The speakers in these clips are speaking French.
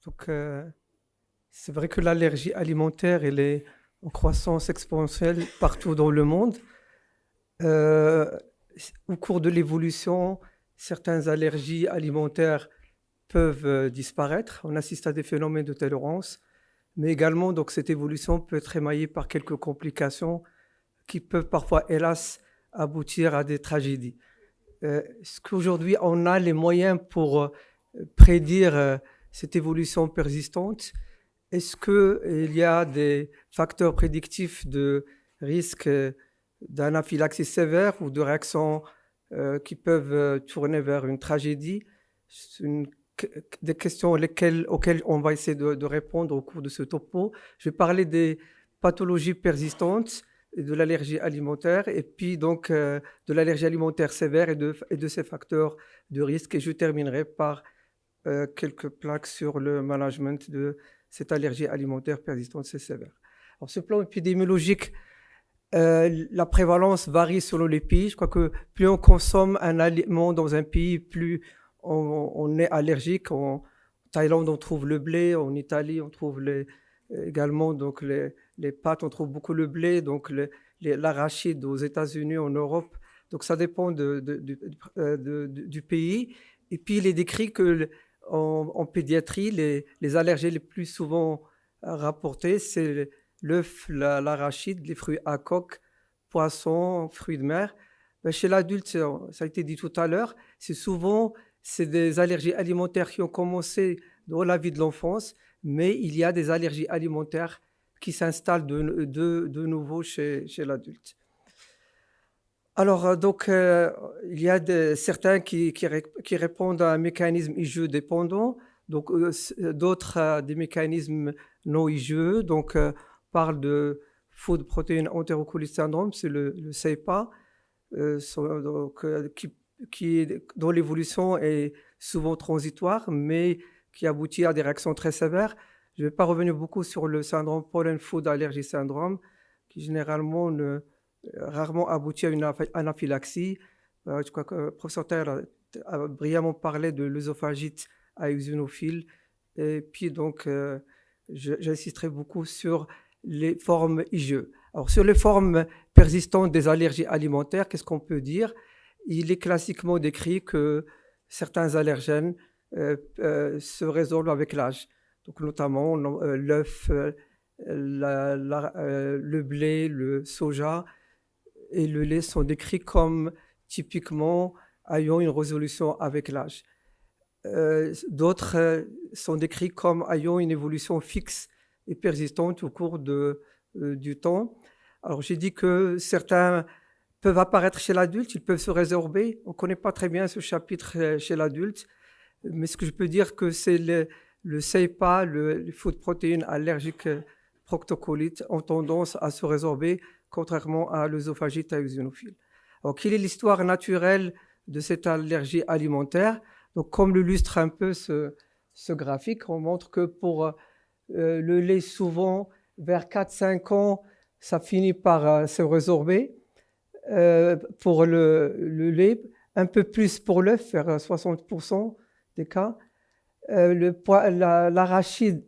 Donc, c'est vrai que l'allergie alimentaire, elle est en croissance exponentielle partout dans le monde. Euh, Au cours de l'évolution, certaines allergies alimentaires peuvent disparaître. On assiste à des phénomènes de tolérance, mais également, donc, cette évolution peut être émaillée par quelques complications qui peuvent parfois, hélas, aboutir à des tragédies. Est-ce qu'aujourd'hui, on a les moyens pour prédire cette évolution persistante? Est-ce qu'il y a des facteurs prédictifs de risque d'anaphylaxie sévère ou de réactions qui peuvent tourner vers une tragédie? C'est des questions auxquelles on va essayer de répondre au cours de ce topo. Je vais parler des pathologies persistantes et de l'allergie alimentaire, et puis donc de l'allergie alimentaire sévère et de ses facteurs de risque. Et je terminerai par quelques plaques sur le management de cette allergie alimentaire persistante et sévère. Alors, sur le plan épidémiologique, la prévalence varie selon les pays. Je crois que plus on consomme un aliment dans un pays, plus on est allergique. En Thaïlande, on trouve le blé. En Italie, on trouve également donc les pâtes. On trouve beaucoup le blé, donc l'arachide aux États-Unis, en Europe. Donc ça dépend du pays. Et puis il est décrit que en pédiatrie, les allergies les plus souvent rapportées, c'est l'œuf, l'arachide, les fruits à coque, poissons, fruits de mer. Ben, chez l'adulte, ça a été dit tout à l'heure, c'est des allergies alimentaires qui ont commencé dans la vie de l'enfance, mais il y a des allergies alimentaires qui s'installent de nouveau chez l'adulte. Alors, il y a certains qui répondent à un mécanisme IgE dépendant, donc d'autres à des mécanismes non IgE. Donc, on parle de Food Protein Enterocolite Syndrome, c'est le CEPA, dont l'évolution est souvent transitoire, mais qui aboutit à des réactions très sévères. Je ne vais pas revenir beaucoup sur le syndrome Pollen Food Allergy Syndrome, qui généralement rarement aboutit à une anaphylaxie. Je crois que le professeur Taylor a brillamment parlé de l'œsophagite à eosinophile. Et puis donc, j'insisterai beaucoup sur les formes IgE. Alors, sur les formes persistantes des allergies alimentaires, qu'est-ce qu'on peut dire? Il est classiquement décrit que certains allergènes se résolvent avec l'âge. Donc, notamment l'œuf, le blé, le soja et le lait sont décrits comme typiquement ayant une résolution avec l'âge. D'autres sont décrits comme ayant une évolution fixe et persistante au cours du temps. Alors j'ai dit que certains peuvent apparaître chez l'adulte, ils peuvent se résorber. On ne connaît pas très bien ce chapitre chez l'adulte, mais ce que je peux dire que c'est le CEPA, le food protein allergique proctocolite, ont tendance à se résorber, contrairement à l'œsophagite à eosinophile. Alors, quelle est l'histoire naturelle de cette allergie alimentaire? Donc, comme l'illustre un peu ce graphique, on montre que pour le lait, souvent, vers 4-5 ans, ça finit par se résorber. Pour le lait, un peu plus pour l'œuf, vers 60% des cas. L'arachide,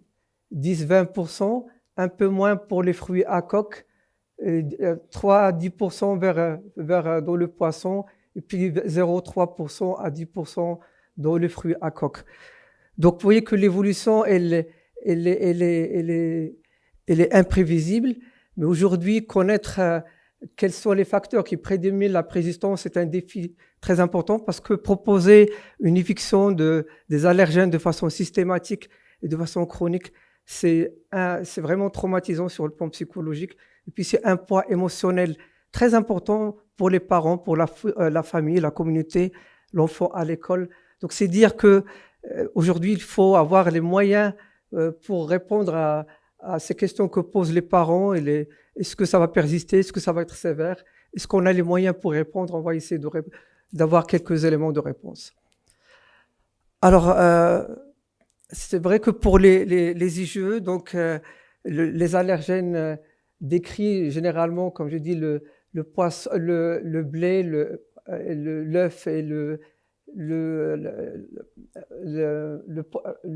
10-20%, un peu moins pour les fruits à coque, 3 à 10% dans le poisson, et puis 0,3% à 10% dans les fruits à coque. Donc, vous voyez que l'évolution, elle est imprévisible, mais aujourd'hui, connaître quels sont les facteurs qui prédominent la présistance est un défi très important, parce que proposer une éviction des allergènes de façon systématique et de façon chronique, c'est vraiment traumatisant sur le plan psychologique. Et puis, c'est un poids émotionnel très important pour les parents, pour la famille, la communauté, l'enfant à l'école. Donc, c'est dire que aujourd'hui, il faut avoir les moyens pour répondre à ces questions que posent les parents. Est-ce que ça va persister? Est-ce que ça va être sévère? Est-ce qu'on a les moyens pour répondre? On va essayer d'avoir quelques éléments de réponse. Alors, c'est vrai que pour les IgE, donc les allergènes décrits généralement, comme je dis, le poisson, le blé, l'œuf et le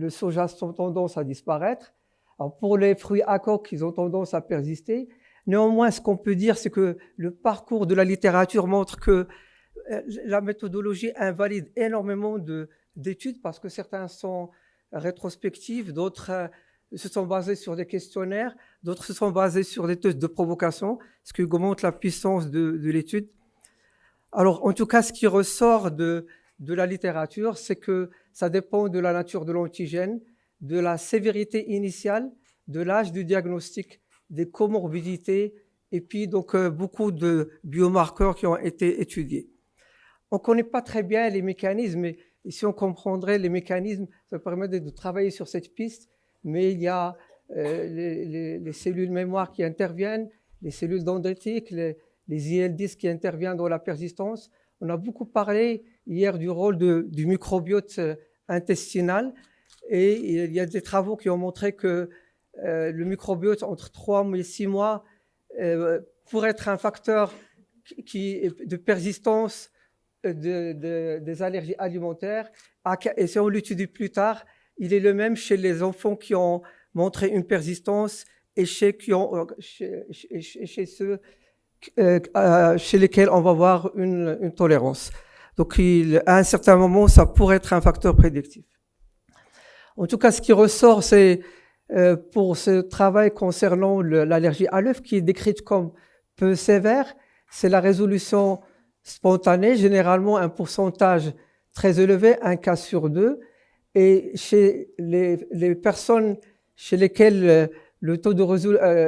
soja ont tendance à disparaître. Alors pour les fruits à coque, ils ont tendance à persister. Néanmoins, ce qu'on peut dire, c'est que le parcours de la littérature montre que la méthodologie invalide énormément d'études parce que certains sont rétrospectives, d'autres se sont basés sur des questionnaires, d'autres se sont basés sur des tests de provocation, ce qui augmente la puissance de l'étude. Alors, en tout cas, ce qui ressort de la littérature, c'est que ça dépend de la nature de l'antigène, de la sévérité initiale, de l'âge du diagnostic, des comorbidités, et puis donc beaucoup de biomarqueurs qui ont été étudiés. On ne connaît pas très bien les mécanismes, mais si on comprendrait les mécanismes, ça permettrait de travailler sur cette piste, mais il y a les cellules mémoire qui interviennent, les cellules dendritiques, les IL-10 qui interviennent dans la persistance. On a beaucoup parlé hier du rôle du microbiote intestinal et il y a des travaux qui ont montré que le microbiote entre 3 et 6 mois pourrait être un facteur de persistance des allergies alimentaires. Et si on l'étudie plus tard, il est le même chez les enfants qui ont montré une persistance et chez ceux chez lesquels on va voir une tolérance. Donc, à un certain moment, ça pourrait être un facteur prédictif. En tout cas, ce qui ressort, c'est pour ce travail concernant l'allergie à l'œuf, qui est décrite comme peu sévère, c'est la résolution spontanée, généralement un pourcentage très élevé, 1 cas sur 2. Et chez les personnes chez lesquelles le taux de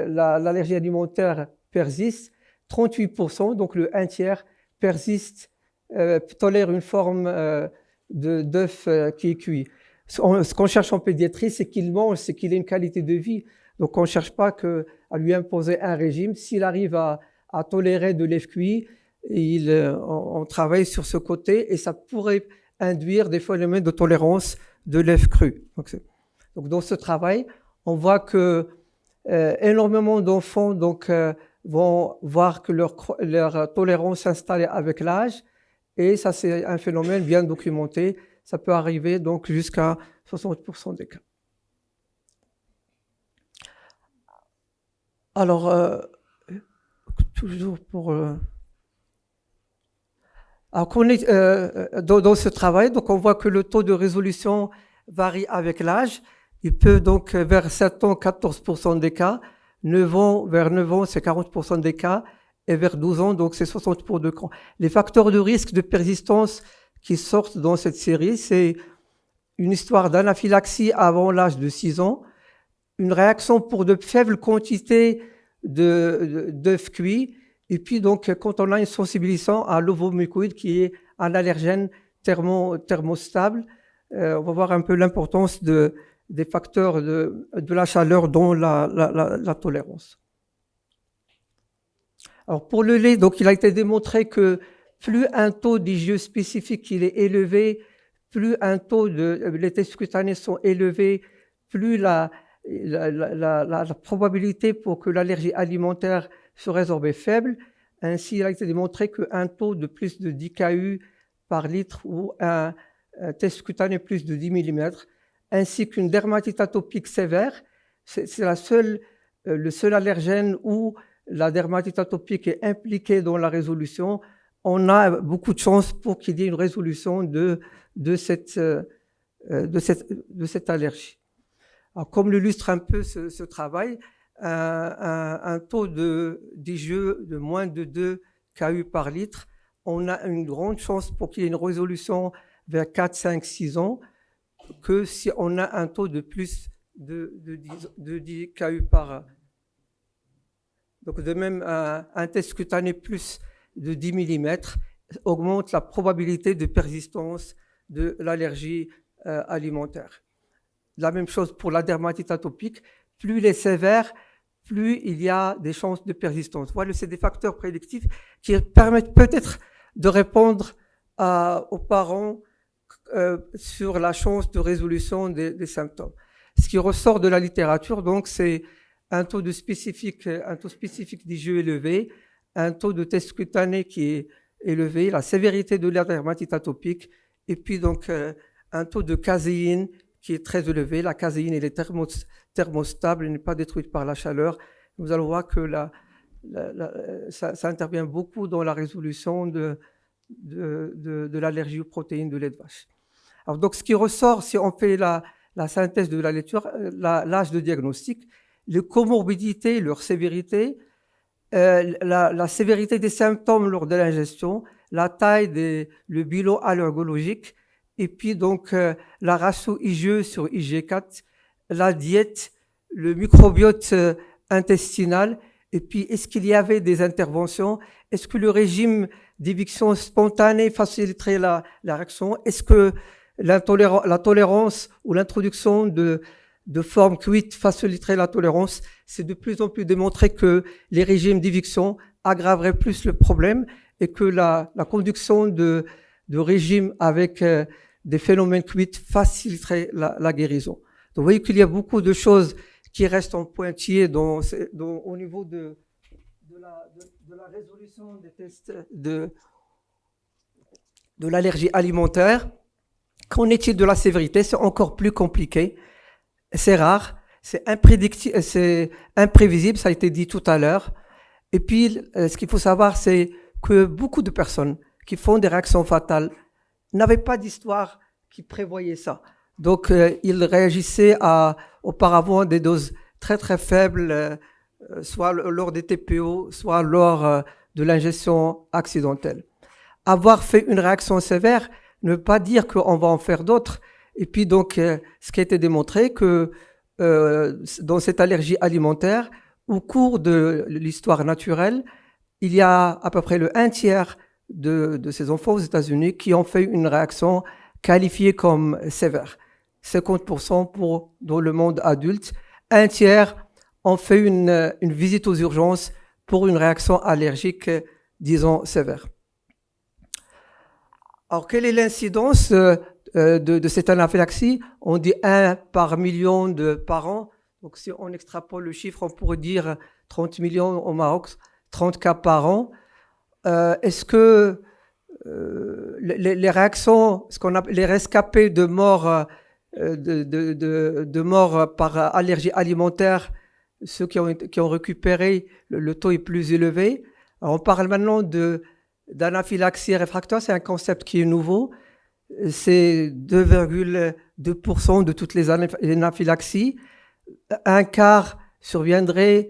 l'allergie alimentaire persiste, 38%, donc le 1/3, persiste, tolère une forme d'œuf qui est cuit. Ce qu'on cherche en pédiatrie, c'est qu'il mange, c'est qu'il ait une qualité de vie. Donc on ne cherche pas à lui imposer un régime. S'il arrive à tolérer de l'œuf cuit, on travaille sur ce côté et ça pourrait induire des phénomènes de tolérance de l'œuf cru. Donc dans ce travail, on voit que énormément d'enfants vont voir que leur tolérance s'installe avec l'âge et ça c'est un phénomène bien documenté. Ça peut arriver donc jusqu'à 60% des cas. Alors, toujours pour... Alors, dans ce travail, donc on voit que le taux de résolution varie avec l'âge. Il peut donc, vers 7 ans, 14% des cas, 9 ans, vers 9 ans, c'est 40% des cas, et vers 12 ans, donc c'est 60% de cas. Les facteurs de risque de persistance qui sortent dans cette série, c'est une histoire d'anaphylaxie avant l'âge de 6 ans, une réaction pour de faibles quantités d'œufs cuits, et puis donc quand on a une sensibilisation à l'ovomucoïde qui est un allergène thermostable, on va voir un peu l'importance des facteurs de la chaleur dans la tolérance. Alors pour le lait, donc il a été démontré que plus un taux d'IgE spécifique il est élevé, plus un taux les tests cutanés sont élevés, plus la probabilité pour que l'allergie alimentaire se résorbe est faible. Ainsi, il a été démontré qu'un taux de plus de 10 KU par litre ou un test cutané plus de 10 mm, ainsi qu'une dermatite atopique sévère, c'est le seul allergène où la dermatite atopique est impliquée dans la résolution. On a beaucoup de chances pour qu'il y ait une résolution de cette allergie. Alors, comme l'illustre un peu ce travail, un taux d'IgE de moins de 2 KU par litre, on a une grande chance pour qu'il y ait une résolution vers 4, 5, 6 ans que si on a un taux de plus de 10 KU par. Donc de même, un test cutané plus de 10 mm augmente la probabilité de persistance de l'allergie alimentaire. La même chose pour la dermatite atopique. Plus il est sévère, plus il y a des chances de persistance. Voilà, c'est des facteurs prédictifs qui permettent peut-être de répondre aux parents sur la chance de résolution des symptômes. Ce qui ressort de la littérature, donc, c'est un taux spécifique d'IgE élevé, un taux de test cutané qui est élevé, la sévérité de la dermatite atopique et puis donc un taux de caséine qui est très élevé. La caséine, elle est thermostable, elle n'est pas détruite par la chaleur. Nous allons voir que ça intervient beaucoup dans la résolution de l'allergie aux protéines de lait de vache. Alors, donc, ce qui ressort, si on fait la synthèse de la lecture, l'âge de diagnostic, les comorbidités, leur sévérité, la sévérité des symptômes lors de l'ingestion, la taille, le bilan allergologique, et puis donc la ratio IgE sur IG4, la diète, le microbiote intestinal, et puis est-ce qu'il y avait des interventions? Est-ce que le régime d'éviction spontanée faciliterait la réaction? Est-ce que la tolérance ou l'introduction de formes cuites faciliterait la tolérance? C'est de plus en plus démontré que les régimes d'éviction aggraveraient plus le problème et que la conduction de régimes avec des phénomènes cuits faciliterait la guérison. Donc vous voyez qu'il y a beaucoup de choses qui restent en pointillé au niveau de la résolution des tests de l'allergie alimentaire. Qu'en est-il de la sévérité? C'est encore plus compliqué. C'est rare, c'est imprévisible, ça a été dit tout à l'heure. Et puis, ce qu'il faut savoir, c'est que beaucoup de personnes qui font des réactions fatales n'avaient pas d'histoire qui prévoyait ça. Donc, ils réagissaient auparavant des doses très très faibles, soit lors des TPO, soit lors de l'ingestion accidentelle. Avoir fait une réaction sévère ne veut pas dire qu'on va en faire d'autres. Et puis donc, ce qui a été démontré que dans cette allergie alimentaire, au cours de l'histoire naturelle, il y a à peu près le 1/3 de ces enfants aux États-Unis qui ont fait une réaction qualifiée comme sévère. 50% dans le monde adulte. 1/3 ont fait une visite aux urgences pour une réaction allergique, disons, sévère. Alors, quelle est l'incidence de cette anaphylaxie? On dit 1 par million de par an. Donc, si on extrapole le chiffre, on pourrait dire 30 millions au Maroc, 30 cas par an. Est-ce que les réactions, ce qu'on appelle les rescapés de mort, de mort par allergie alimentaire, ceux qui ont récupéré, le taux est plus élevé. Alors, on parle maintenant d'anaphylaxie réfractaire, c'est un concept qui est nouveau. C'est 2,2% de toutes les anaphylaxies. Un quart surviendrait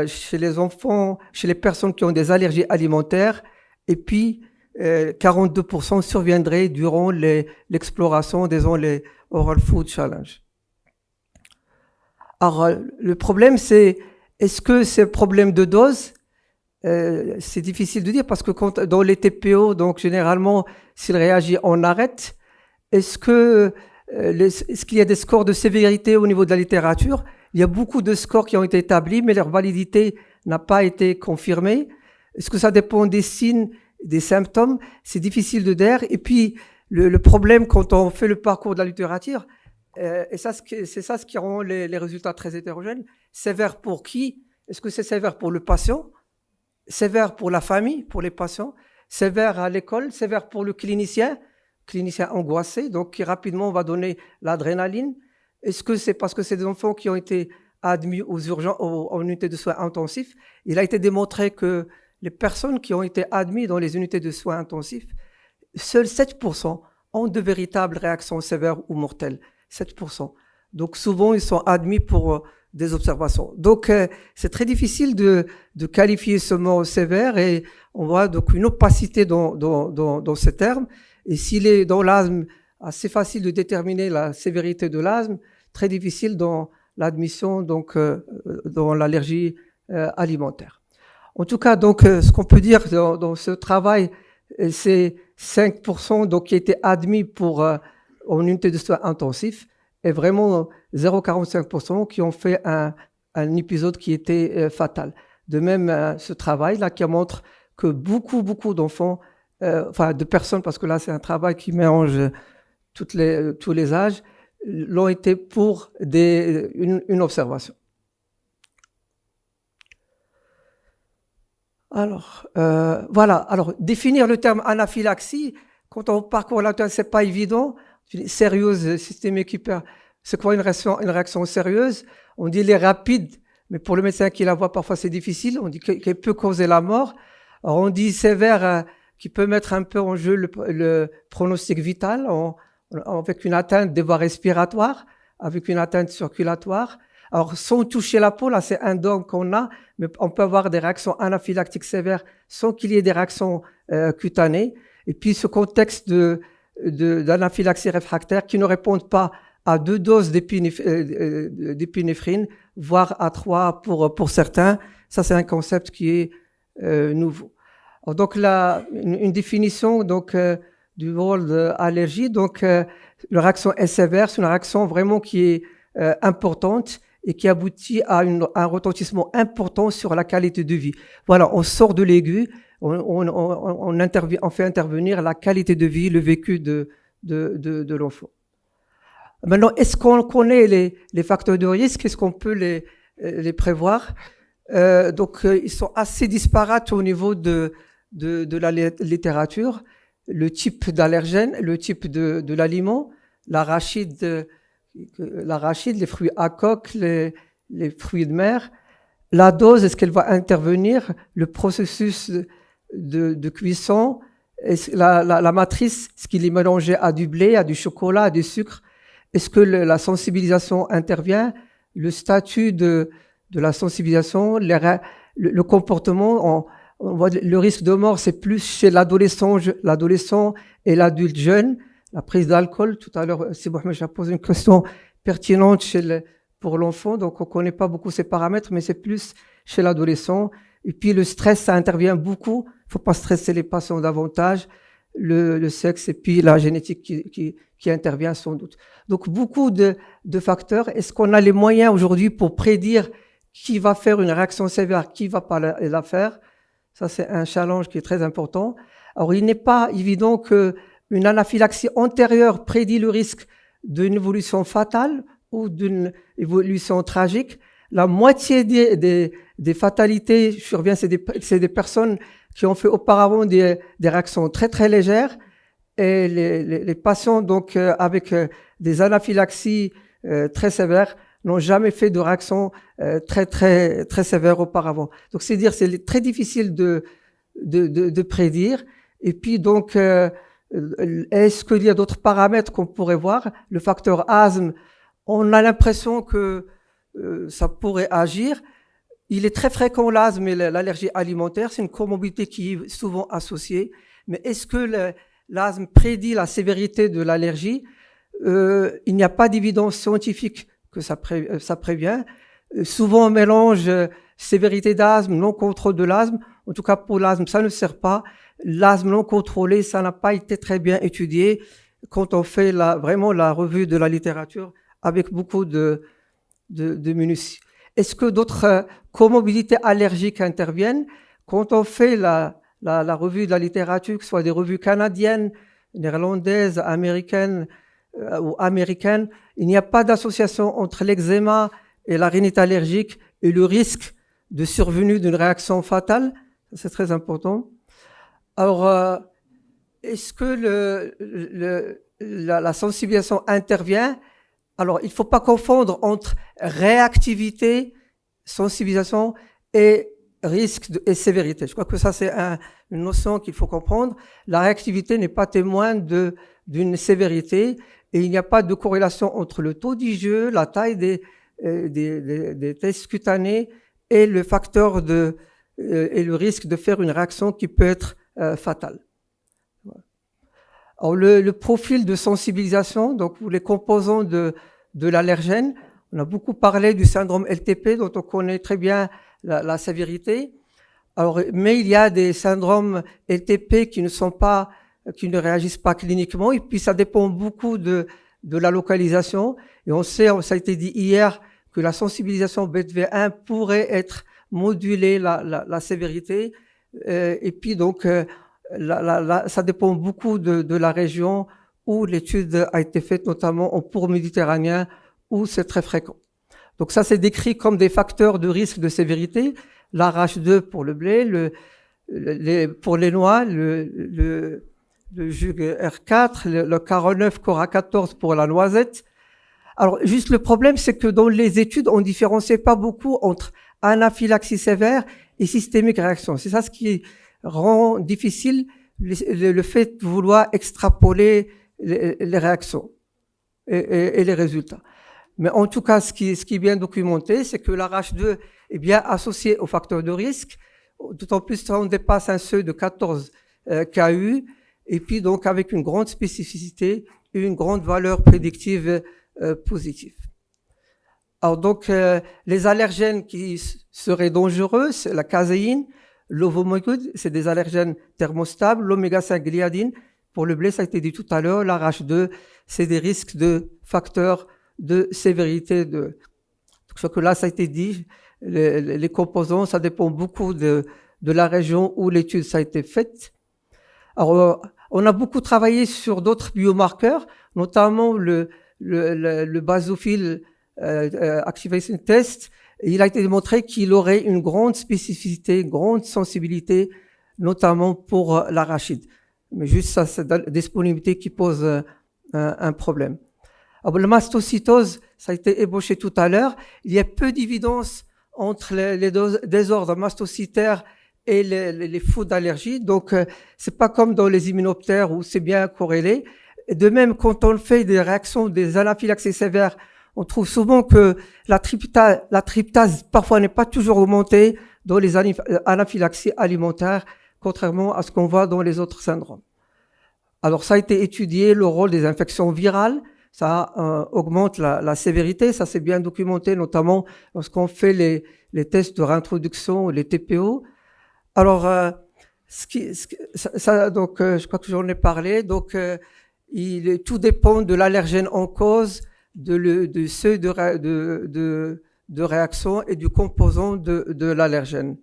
chez les enfants, chez les personnes qui ont des allergies alimentaires, et puis 42% surviendraient durant l'exploration, disons les Oral Food Challenge. Alors, le problème, c'est, est-ce que c'est un problème de dose? C'est difficile de dire parce que dans les TPO, donc généralement, s'il réagit, on arrête. Est-ce qu'il y a des scores de sévérité au niveau de la littérature? Il y a beaucoup de scores qui ont été établis, mais leur validité n'a pas été confirmée. Est-ce que ça dépend des signes, des symptômes? C'est difficile de dire. Et puis, le problème quand on fait le parcours de la littérature, et c'est ça ce qui rend les résultats très hétérogènes. Sévère pour qui? Est-ce que c'est sévère pour le patient? Sévère pour la famille, pour les patients? Sévère à l'école? Sévère pour le clinicien angoissé, donc qui rapidement va donner l'adrénaline? Est-ce que c'est parce que c'est des enfants qui ont été admis aux urgences, en unité de soins intensifs? Il a été démontré que les personnes qui ont été admises dans les unités de soins intensifs, seuls 7% ont de véritables réactions sévères ou mortelles. 7%. Donc souvent, ils sont admis pour des observations. Donc c'est très difficile de qualifier ce mot sévère et on voit donc une opacité dans ces termes. Et s'il est dans l'asthme, assez facile de déterminer la sévérité de l'asthme, très difficile dans l'admission, donc dans l'allergie alimentaire. En tout cas, donc ce qu'on peut dire dans ce travail, c'est 5% donc qui étaient admis en unité de soins intensifs et vraiment 0,45% qui ont fait un épisode qui était fatal. De même, ce travail-là qui montre que beaucoup d'enfants, de personnes, parce que là c'est un travail qui mélange tous les âges, l'ont été pour une observation. Alors, voilà. Alors, définir le terme anaphylaxie, quand on parcourt la c'est pas évident. Sérieuse, systémique hyper. C'est quoi une réaction sérieuse? On dit les rapides, mais pour le médecin qui la voit, parfois c'est difficile. On dit qu'elle peut causer la mort. Alors on dit sévère, qui peut mettre un peu en jeu le pronostic vital, avec une atteinte des voies respiratoires, avec une atteinte circulatoire. Alors, sans toucher la peau, là, c'est un don qu'on a, mais on peut avoir des réactions anaphylactiques sévères sans qu'il y ait des réactions cutanées. Et puis, ce contexte d'anaphylaxie réfractaire qui ne répondent pas à 2 doses d'épinéphrine, voire à 3 pour certains. Ça, c'est un concept qui est nouveau. Alors, donc, là, une définition donc du rôle de l'allergie. Donc, la réaction est sévère, c'est une réaction vraiment qui est importante et qui aboutit à un retentissement important sur la qualité de vie. Voilà, on sort de l'aigu, on fait intervenir la qualité de vie, le vécu de l'enfant. Maintenant, est-ce qu'on connaît les facteurs de risque? Est-ce qu'on peut les prévoir? Donc, ils sont assez disparates au niveau de la littérature. Le type d'allergène, le type de l'aliment, l'arachide, les fruits à coque, les fruits de mer, la dose, est-ce qu'elle va intervenir, le processus de cuisson, la matrice, est-ce qu'il est mélangé à du blé, à du chocolat, à du sucre, est-ce que la sensibilisation intervient, le statut de la sensibilisation, le comportement, on voit le risque de mort, c'est plus chez l'adolescent et l'adulte jeune. La prise d'alcool, tout à l'heure, si Mohamed a posé une question pertinente pour l'enfant, donc on connaît pas beaucoup ces paramètres, mais c'est plus chez l'adolescent. Et puis le stress, ça intervient beaucoup. Il faut pas stresser les patients davantage. Le sexe et puis la génétique qui intervient sans doute. Donc beaucoup de facteurs. Est-ce qu'on a les moyens aujourd'hui pour prédire qui va faire une réaction sévère, qui va pas la faire? Ça, c'est un challenge qui est très important. Alors, il n'est pas évident que une anaphylaxie antérieure prédit le risque d'une évolution fatale ou d'une évolution tragique. La moitié des fatalités survient, c'est des personnes qui ont fait auparavant des réactions très très légères, et les patients donc avec des anaphylaxies très sévères n'ont jamais fait de réaction très très très sévère auparavant. Donc c'est très difficile de prédire. Et puis donc est-ce qu'il y a d'autres paramètres qu'on pourrait voir? Le facteur asthme, on a l'impression que ça pourrait agir. Il est très fréquent l'asthme et l'allergie alimentaire, c'est une comorbidité qui est souvent associée. Mais est-ce que l'asthme prédit la sévérité de l'allergie? Il n'y a pas d'évidence scientifique que ça prévient. Souvent on mélange sévérité d'asthme, non-contrôle de l'asthme. En tout cas pour l'asthme, ça ne sert pas. L'asthme non contrôlé, ça n'a pas été très bien étudié quand on fait vraiment la revue de la littérature avec beaucoup de minutie. Est-ce que d'autres comorbidités allergiques interviennent? Quand on fait la revue de la littérature, que ce soit des revues canadiennes, néerlandaises, américaines ou américaines, il n'y a pas d'association entre l'eczéma et la rhinite allergique et le risque de survenue d'une réaction fatale. C'est très important. Alors, est-ce que la sensibilisation intervient? Alors, il ne faut pas confondre entre réactivité, sensibilisation et risque et sévérité. Je crois que ça, c'est une notion qu'il faut comprendre. La réactivité n'est pas témoin d'une sévérité et il n'y a pas de corrélation entre le taux d'IgE, la taille des tests cutanés et le facteur et le risque de faire une réaction qui peut être fatale. Alors, le profil de sensibilisation, donc les composants de l'allergène, on a beaucoup parlé du syndrome LTP dont on connaît très bien la sévérité. Alors, mais il y a des syndromes LTP qui ne réagissent pas cliniquement, et puis ça dépend beaucoup de la localisation. Et on sait, ça a été dit hier, que la sensibilisation BTV1 pourrait être modulée la sévérité. Et puis donc, ça dépend beaucoup de la région où l'étude a été faite, notamment en pourpre méditerranéen, où c'est très fréquent. Donc ça, c'est décrit comme des facteurs de risque de sévérité. L'ARH2 pour le blé, pour les noix, le jus R4, le Caro9, Cora 14 pour la noisette. Alors, juste le problème, c'est que dans les études, on différenciait pas beaucoup entre anaphylaxie sévère et systémique réaction. C'est ça ce qui rend difficile le fait de vouloir extrapoler les réactions et les résultats. Mais en tout cas, ce qui est bien documenté, c'est que la RH2 est bien associée aux facteurs de risque, d'autant plus quand on dépasse un seuil de 14 KU, et puis donc avec une grande spécificité et une grande valeur prédictive positive. Alors donc, les allergènes qui seraient dangereux, c'est la caséine, l'ovomycode, c'est des allergènes thermostables, l'oméga-5 gliadine, pour le blé, ça a été dit tout à l'heure, la RH2, c'est des risques de facteurs de sévérité de. Donc là, ça a été dit, les composants, ça dépend beaucoup de la région où l'étude ça a été faite. Alors, on a beaucoup travaillé sur d'autres biomarqueurs, notamment le basophile activation test. Et il a été démontré qu'il aurait une grande spécificité, une grande sensibilité, notamment pour l'arachide. Mais juste ça, c'est la disponibilité qui pose un problème. Alors, la mastocytose, ça a été ébauché tout à l'heure. Il y a peu d'évidence entre les désordres mastocytaires et les faux d'allergie. Donc, c'est pas comme dans les immunoptères où c'est bien corrélé. Et de même, quand on fait des réactions des anaphylaxies sévères, on trouve souvent que la tryptase parfois n'est pas toujours augmentée dans les anaphylaxies alimentaires, contrairement à ce qu'on voit dans les autres syndromes. Alors, ça a été étudié, le rôle des infections virales. Ça augmente la sévérité, ça c'est bien documenté, notamment lorsqu'on fait les tests de réintroduction, les TPO. Alors, donc, je crois que j'en ai parlé. Donc, tout dépend de l'allergène en cause, de seuil de réaction et du composant de l'allergène.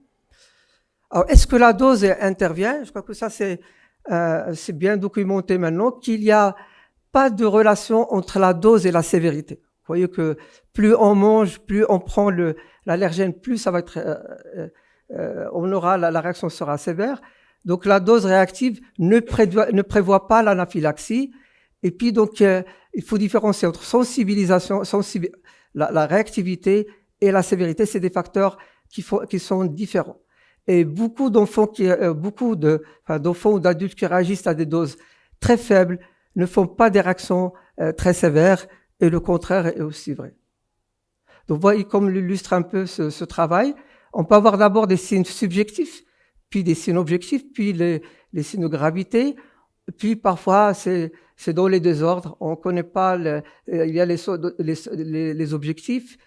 Alors, est-ce que la dose intervient? Je crois que ça c'est bien documenté maintenant, qu'il y a pas de relation entre la dose et la sévérité. Vous voyez que plus on mange, plus on prend l'allergène, plus ça va être, on aura la réaction sera sévère. Donc la dose réactive ne prévoit pas l'anaphylaxie. Et puis donc il faut différencier entre sensibilisation, la réactivité et la sévérité. C'est des facteurs qui sont différents. Et beaucoup d'enfants d'enfants ou d'adultes qui réagissent à des doses très faibles ne font pas des réactions très sévères, et le contraire est aussi vrai. Donc, vous voyez comme l'illustre un peu ce travail. On peut avoir d'abord des signes subjectifs, puis des signes objectifs, puis les signes de gravité, puis parfois c'est dans les désordres. On connaît pas il y a les objectifs,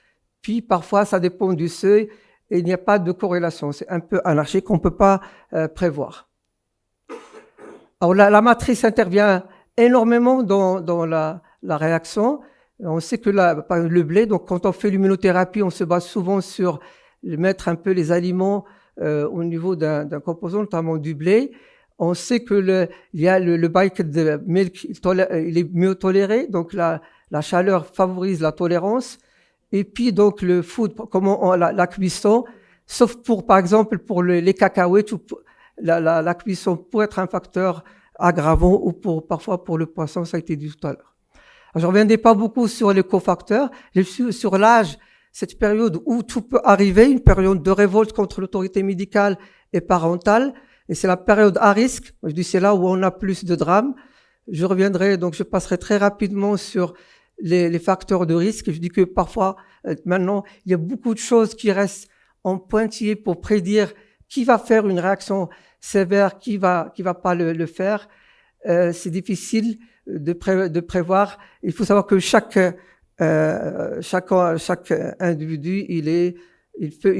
puis parfois ça dépend du seuil, et il n'y a pas de corrélation. C'est un peu anarchique, on peut pas prévoir. Alors la matrice intervient énormément dans la réaction. On sait que le blé, donc quand on fait l'immunothérapie, on se base souvent sur mettre un peu les aliments au niveau d'un composant, notamment du blé. On sait que il y a le bike de milk, il est mieux toléré, donc la chaleur favorise la tolérance. Et puis donc le food, comment la cuisson, sauf par exemple pour les cacahuètes, la cuisson pourrait être un facteur aggravant, ou parfois pour le poisson, ça a été dit tout à l'heure. Je ne reviendrai pas beaucoup sur les cofacteurs, sur l'âge, cette période où tout peut arriver, une période de révolte contre l'autorité médicale et parentale, et c'est la période à risque. Je dis c'est là où on a plus de drames. Je reviendrai, donc je passerai très rapidement sur les facteurs de risque. Je dis que parfois, maintenant, il y a beaucoup de choses qui restent en pointillé pour prédire qui va faire une réaction sévère, qui va pas le faire. C'est difficile de prévoir. Il faut savoir que chaque individu, il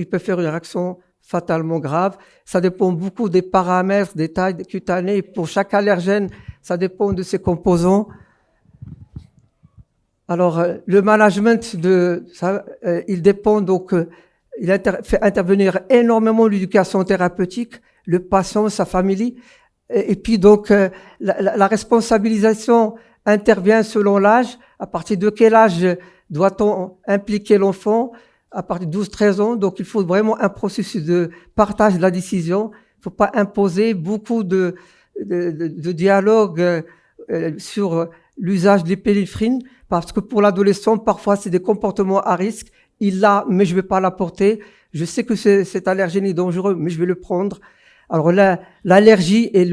peut faire une réaction fatalement grave. Ça dépend beaucoup des paramètres, des tailles cutanées. Pour chaque allergène, ça dépend de ses composants. Alors, le management il dépend donc, il fait intervenir énormément l'éducation thérapeutique, le patient, sa famille, et puis donc la responsabilisation intervient selon l'âge. À partir de quel âge doit-on impliquer l'enfant? À partir de 12-13 ans. Donc, il faut vraiment un processus de partage de la décision. Il ne faut pas imposer beaucoup de dialogue sur l'usage de l'épinéphrine, parce que pour l'adolescent, parfois, c'est des comportements à risque. Il l'a, mais je ne vais pas l'apporter. Je sais que cet allergène est dangereux, mais je vais le prendre. Alors l'allergie et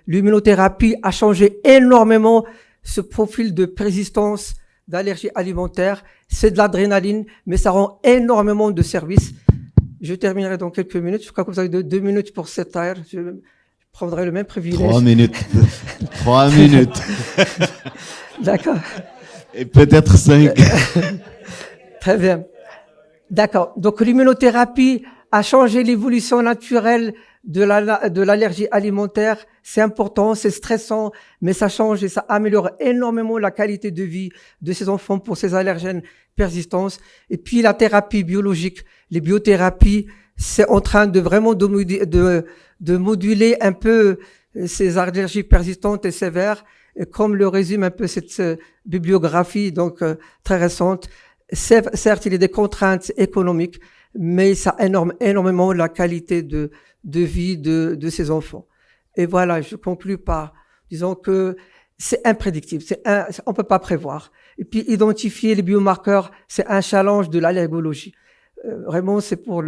l'immunothérapie a changé énormément ce profil de persistance d'allergie alimentaire. C'est de l'adrénaline, mais ça rend énormément de services. Je terminerai dans quelques minutes. Je crois que vous avez 2 minutes pour cette heure. Je prendrai le même privilège. 3 minutes. 3 minutes. D'accord. Et peut-être 5. Très bien. D'accord. Donc l'immunothérapie a changé l'évolution naturelle de l'allergie alimentaire. C'est important, c'est stressant, mais ça change et ça améliore énormément la qualité de vie de ces enfants pour ces allergènes persistants. Et puis la thérapie biologique, les biothérapies, c'est en train de vraiment de moduler un peu ces allergies persistantes et sévères, et comme le résume un peu cette bibliographie donc très récente. Certes, il y a des contraintes économiques, mais ça énormément la qualité de vie de ces enfants. Et voilà, je conclus par disons que c'est imprédictible, on peut pas prévoir. Et puis identifier les biomarqueurs, c'est un challenge de l'allergologie. Vraiment, c'est pour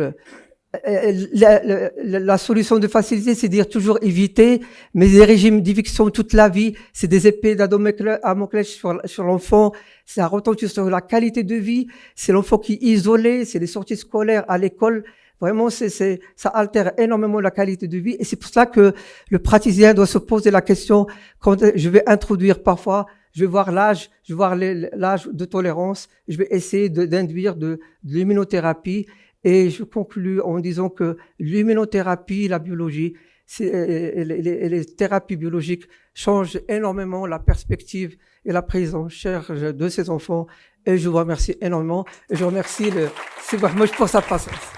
la solution de facilité, c'est dire toujours éviter, mais les régimes d'éviction toute la vie, c'est des épées d'Amoclès sur l'enfant, ça retentit sur la qualité de vie, c'est l'enfant qui est isolé, c'est les sorties scolaires à l'école, vraiment ça altère énormément la qualité de vie, et c'est pour ça que le praticien doit se poser la question, quand je vais introduire parfois, je vais voir l'âge, je vais voir l'âge de tolérance, je vais essayer d'induire de l'immunothérapie. Et je conclus en disant que l'immunothérapie, la biologie, et les thérapies biologiques changent énormément la perspective et la prise en charge de ces enfants. Et je vous remercie énormément. Et je remercie Sidi Mahmoud pour sa patience.